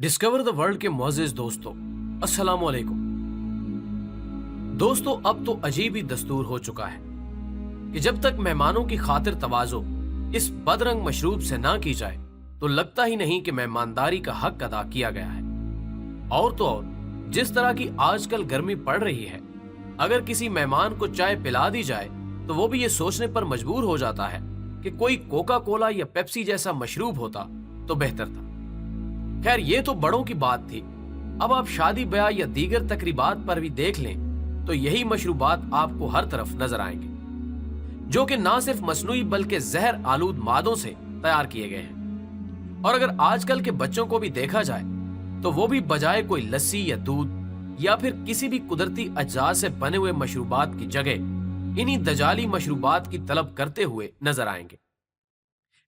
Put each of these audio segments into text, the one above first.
Discover the world के मुअज़्ज़िज़ दोस्तों, अस्सलामु अलैकुम। दोस्तों, अब तो अजीब ही दस्तूर हो चुका है कि जब तक मेहमानों की खातिर तवाज़ो इस बदरंग मशरूब से ना की जाए तो लगता ही नहीं कि मेहमानदारी का हक अदा किया गया है। और तो और जिस तरह की आजकल गर्मी पड़ रही है, अगर किसी मेहमान को चाय पिला दी जाए तो वो भी ये सोचने पर मजबूर हो जाता है कि कोई कोका कोला या पेप्सी जैसा मशरूब होता तो बेहतर था। खैर, ये तो बड़ों की बात थी। अब आप शादी ब्याह या दीगर तकरीबात पर भी देख लें तो यही मशरूबात आपको हर तरफ नजर आएंगे, जो कि ना सिर्फ मसनूई बल्कि जहर आलूद मादों से तैयार किए गए हैं। और अगर आजकल के बच्चों को भी देखा जाए तो वो भी बजाय कोई लस्सी या दूध या फिर किसी भी कुदरती अज्जा से बने हुए मशरूबात की जगह इन्हीं दजाली मशरूबात की तलब करते हुए नजर आएंगे।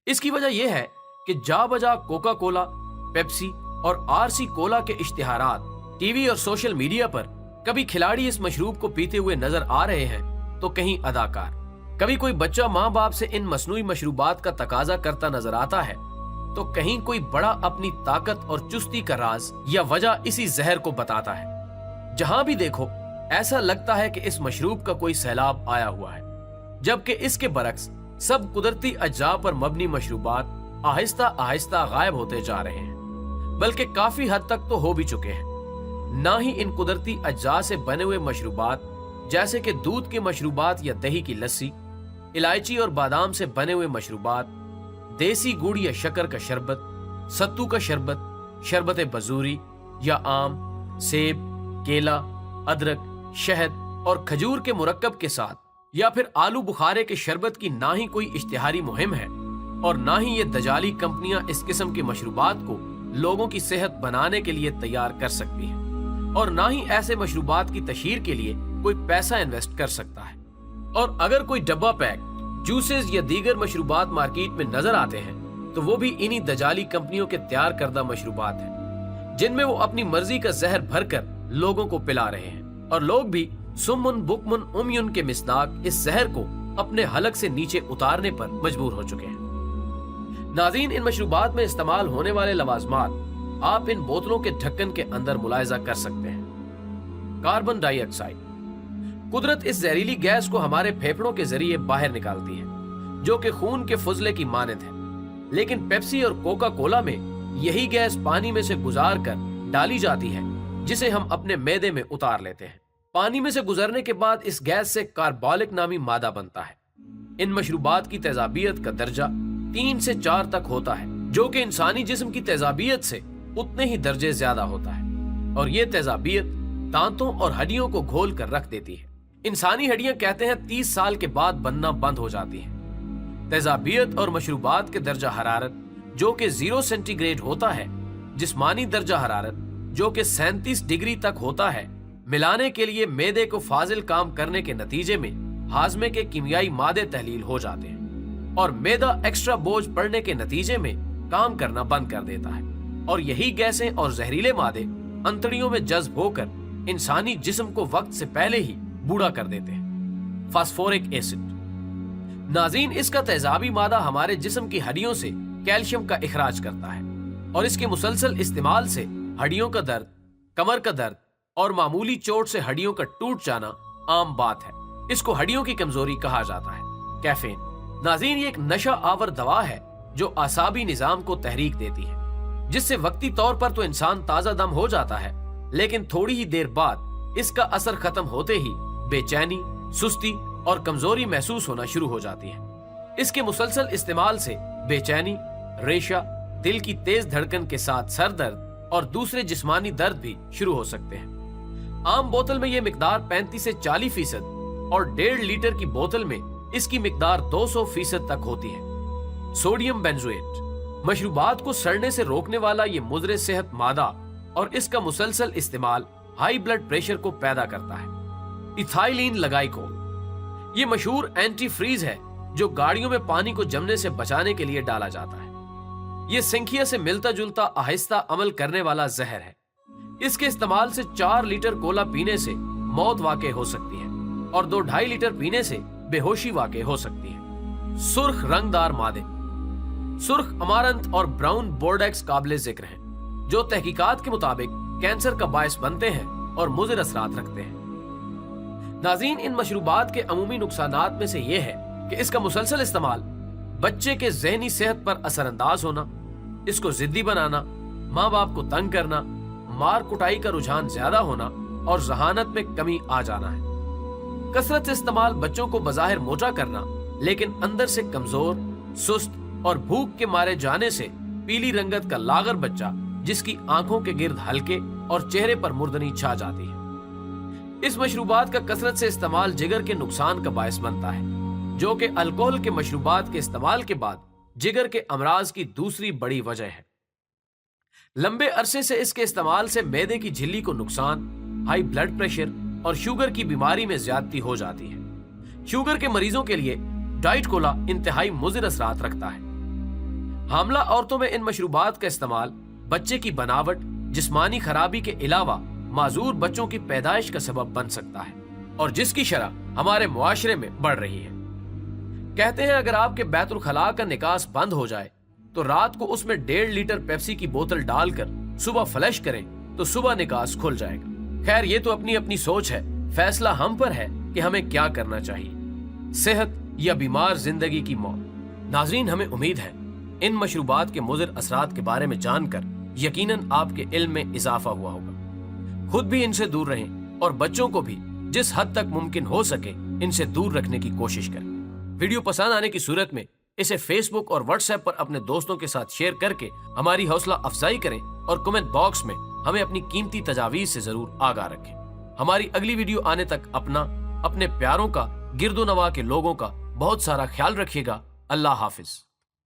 इसकी वजह यह है कि जा बजा कोका कोला, पेप्सी और आरसी कोला के इश्तिहारात टीवी और सोशल मीडिया पर कभी खिलाड़ी इस मशरूब को पीते हुए नजर आ रहे हैं तो कहीं अदाकार, कभी कोई बच्चा माँ बाप से इन मसनूई मशरूबात का तकाजा करता नजर आता है तो कहीं कोई बड़ा अपनी ताकत और चुस्ती का राज या वजह इसी जहर को बताता है। जहां भी देखो ऐसा लगता है कि इस मशरूब का कोई सैलाब आया हुआ है, जबकि इसके बरक्स सब कुदरती अज्जा पर मबनी मशरूबात आहिस्ता आहिस्ता गायब होते जा रहे हैं, बल्कि काफी हद तक तो हो भी चुके हैं। ना ही इन कुदरती अज्जा से बने हुए मशरूबात जैसे कि दूध के मशरूबात या दही की लस्सी, इलायची और बादाम से बने हुए मशरूबात, देसी गुड़ या शक्कर का शरबत, सत्तू का शरबत, शरबत बजूरी या आम, सेब, केला, अदरक, शहद और खजूर के मुरक्कब के साथ या फिर आलू बुखारे के शरबत की ना ही कोई इश्तिहारी मुहिम है और ना ही ये दजाली कंपनियां इस किस्म के मशरूबात को लोगों की सेहत बनाने के लिए तैयार कर सकती हैं, और ना ही ऐसे मशरूबात की तशहीर के लिए कोई पैसा इन्वेस्ट कर सकता है। और अगर कोई डब्बा पैक जूसेस या दीगर मशरूबात मार्केट में नजर आते हैं तो वो भी इन्हीं दजाली कंपनियों के तैयार करदा मशरूबात हैं, जिनमें वो अपनी मर्जी का जहर भरकर लोगों को पिला रहे हैं, और लोग भी सुम्मुन बुकमुन उम्युन के मिसदाक इस जहर को अपने हलक से नीचे उतारने पर मजबूर हो चुके हैं। नाज़रीन, इन मशरूबात में इस्तेमाल होने वाले लवाजमात आप इन बोतलों के ढक्कन के अंदर मुलायजा कर सकते हैं। कार्बन डाइऑक्साइड, कुदरत इस जहरीली गैस को हमारे फेफड़ों के जरिए बाहर निकालती है, जो कि खून के फुजले की मानद है। लेकिन पेप्सी और कोका कोला में यही गैस पानी में से गुजार कर डाली जाती है, जिसे हम अपने मैदे में उतार लेते हैं। पानी में से गुजरने के बाद इस गैस से कार्बोलिक नामी मादा बनता है। इन मशरूबात की तेजाबियत का दर्जा 3 से 4 तक होता है, जो कि इंसानी जिस्म की तेजाबियत से उतने ही दर्जे ज्यादा होता है, और ये तेजाबियत दांतों और हड्डियों को घोल कर रख देती है। इंसानी हड्डियां कहते हैं 30 साल के बाद बनना बंद हो जाती हैं। तेजाबियत और मशरूबात के दर्जा हरारत जो कि 0 सेंटीग्रेड होता है, जिस्मानी दर्जा हरारत जो कि 37 डिग्री तक होता है, मिलाने के लिए मैदे को फाजिल काम करने के नतीजे में हाजमे के कीमियाई मादे तहलील हो जाते हैं और मैदा एक्स्ट्रा बोझ पड़ने के नतीजे में काम करना बंद कर देता है, और यही गैसें और जहरीले मादे अंतड़ियों में जज्ब होकर इंसानी जिस्म को वक्त से पहले ही बूढ़ा कर देते हैं। फास्फोरिक एसिड, नाज़रीन, इसका तेजाबी मादा हमारे जिस्म की हड्डियों से कैल्शियम का इखराज करता है, और इसके मुसलसल इस्तेमाल से हड्डियों का दर्द, कमर का दर्द और मामूली चोट से हड्डियों का टूट जाना आम बात है। इसको हड्डियों की कमजोरी कहा जाता है। कैफीन, नाज़रीन, ये एक नशा आवर दवा है जो आसाबी निजाम को तहरीक देती है, जिससे वक्ती तौर पर तो इंसान ताजा दम हो जाता है, लेकिन थोड़ी ही देर बाद इसका असर खत्म होते ही बेचैनी, सुस्ती और कमजोरी महसूस होना शुरू हो जाती है। इसके मुसलसल इस्तेमाल से बेचैनी, रेशा, दिल की तेज धड़कन के साथ सर दर्द और दूसरे जिस्मानी दर्द भी शुरू हो सकते हैं। आम बोतल में यह मिकदार 35 से 40% और 1.5 लीटर की बोतल में इसकी मिकदार 200% तक होती है। सोडियम बेंजोएट, मशरूबात को सड़ने से रोकने वाला ये मुज़र सेहत मादा और इसका मुसलसल इस्तेमाल हाई ब्लड प्रेशर को पैदा करता है। इथाइलिन लगाइकोल, ये मशहूर एंटी फ्रीज है जो गाड़ियों में पानी को जमने से बचाने के लिए डाला जाता है। ये सिंखिया से मिलता जुलता आहिस्ता अमल करने वाला जहर है। इसके इस्तेमाल से 4 लीटर कोला पीने से मौत वाक़ई हो सकती है और 2-2.5 लीटर पीने से बेहोशी वाक़ई हो सकती है। सुर्ख रंगदार मादे, सुर्ख अमारंथ और ब्राउन बोर्डेक्स काबिले जिक्र हैं। جو تحقیقات کے مطابق کینسر کا باعث بنتے ہیں اور مضر اثرات رکھتے ہیں۔ ناظرین، ان مشروبات کے عمومی نقصانات میں سے یہ ہے کہ اس کا مسلسل استعمال بچے کے ذہنی صحت پر اثر انداز ہونا، اس کو ضدی بنانا، ماں باپ کو تنگ کرنا، مار کٹائی کا رجحان زیادہ ہونا اور ذہانت میں کمی آ جانا ہے۔ کثرت سے استعمال بچوں کو بظاہر موٹا کرنا لیکن اندر سے کمزور، سست اور بھوک کے مارے جانے سے پیلی رنگت کا لاغر بچہ جس کی آنکھوں کے گرد ہلکے اور چہرے پر مردنی چھا جاتی ہے۔ اس مشروبات کا کثرت سے استعمال جگر کے نقصان کا باعث بنتا ہے، جو کہ الکوہل کے مشروبات کے استعمال کے بعد جگر کے امراض کی دوسری بڑی وجہ ہے۔ لمبے عرصے سے اس کے استعمال سے معدے کی جھلی کو نقصان، ہائی بلڈ پریشر اور شوگر کی بیماری میں زیادتی ہو جاتی ہے۔ شوگر کے مریضوں کے لیے ڈائٹ کولا انتہائی مضر اثرات رکھتا ہے۔ حاملہ عورتوں میں ان مشروبات کا استعمال بچے کی بناوٹ، جسمانی خرابی کے علاوہ معذور بچوں کی پیدائش کا سبب بن سکتا ہے، اور جس کی شرح ہمارے معاشرے میں بڑھ رہی ہے۔ کہتے ہیں اگر آپ کے بیت الخلاء کا نکاس بند ہو جائے تو رات کو اس میں 1.5 لیٹر پیپسی کی بوتل ڈال کر صبح فلش کریں تو صبح نکاس کھل جائے گا۔ خیر، یہ تو اپنی اپنی سوچ ہے، فیصلہ ہم پر ہے کہ ہمیں کیا کرنا چاہیے، صحت یا بیمار زندگی کی موت۔ ناظرین، ہمیں امید ہے ان مشروبات کے مضر اثرات کے بارے میں جان کر یقیناً آپ کے علم میں اضافہ ہوا ہوگا۔ خود بھی ان سے دور رہیں اور بچوں کو بھی جس حد تک ممکن ہو سکے ان سے دور رکھنے کی کوشش کریں۔ ویڈیو پسند آنے کی صورت میں اسے فیس بک اور واٹس ایپ پر اپنے دوستوں کے ساتھ شیئر کر کے ہماری حوصلہ افزائی کریں، اور کمنٹ باکس میں ہمیں اپنی قیمتی تجاویز سے ضرور آگاہ رکھیں۔ ہماری اگلی ویڈیو آنے تک اپنے پیاروں کا، گرد و نواح کے لوگوں کا بہت سارا خیال رکھیے گا۔ اللہ حافظ۔